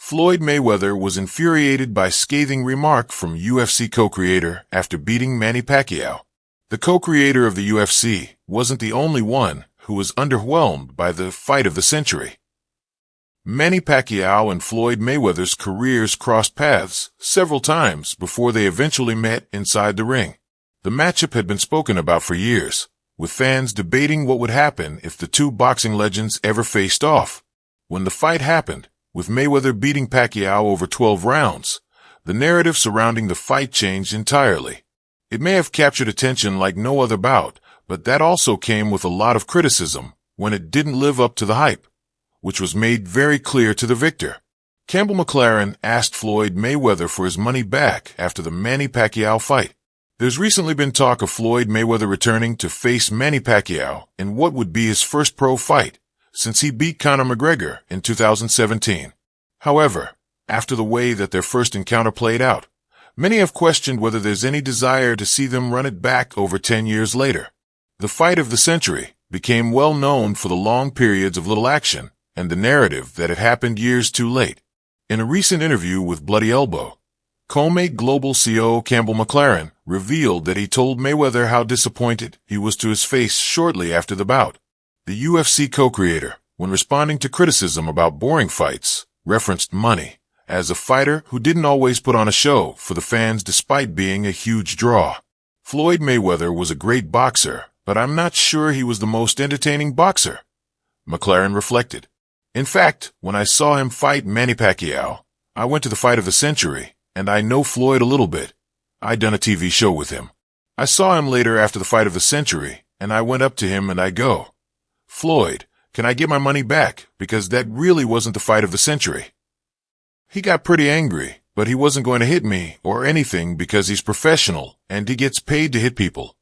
Floyd Mayweather was infuriated by scathing remark from UFC co-creator after beating Manny Pacquiao. The co-creator of the UFC wasn't the only one who was underwhelmed by the fight of the century. Manny Pacquiao and Floyd Mayweather's careers crossed paths several times before they eventually met inside the ring. The matchup had been spoken about for years, with fans debating what would happen if the two boxing legends ever faced off. When the fight happened, with Mayweather beating Pacquiao over 12 rounds, the narrative surrounding the fight changed entirely. It may have captured attention like no other bout, but that also came with a lot of criticism when it didn't live up to the hype, which was made very clear to the victor. Campbell McLaren asked Floyd Mayweather for his money back after the Manny Pacquiao fight. There's recently been talk of Floyd Mayweather returning to face Manny Pacquiao in what would be his first pro fight, since he beat Conor McGregor in 2017. However, after the way that their first encounter played out, many have questioned whether there's any desire to see them run it back over 10 years later. The fight of the century became well known for the long periods of little action and the narrative that it happened years too late. In a recent interview with Bloody Elbow, Co-Mate Global CEO Campbell McLaren revealed that he told Mayweather how disappointed he was to his face shortly after the bout. The UFC co-creator, when responding to criticism about boring fights, referenced Money as a fighter who didn't always put on a show for the fans despite being a huge draw. Floyd Mayweather was a great boxer, but I'm not sure he was the most entertaining boxer, McLaren reflected. In fact, when I saw him fight Manny Pacquiao, I went to the fight of the century, and I know Floyd a little bit. I'd done a TV show with him. I saw him later after the fight of the century, and I went up to him and I go, "Floyd, can I get my money back, because that really wasn't the fight of the century." He got pretty angry, but he wasn't going to hit me or anything because he's professional and he gets paid to hit people.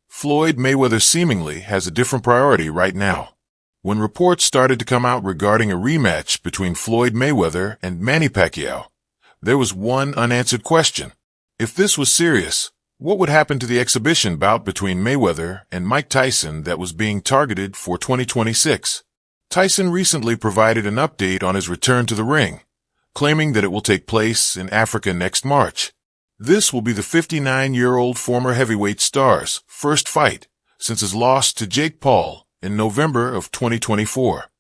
Floyd Mayweather seemingly has a different priority right now. When reports started to come out regarding a rematch between Floyd Mayweather and Manny Pacquiao, there was one unanswered question. If this was serious, what would happen to the exhibition bout between Mayweather and Mike Tyson that was being targeted for 2026? Tyson recently provided an update on his return to the ring, claiming that it will take place in Africa next March. This will be the 59-year-old former heavyweight star's first fight since his loss to Jake Paul in November of 2024.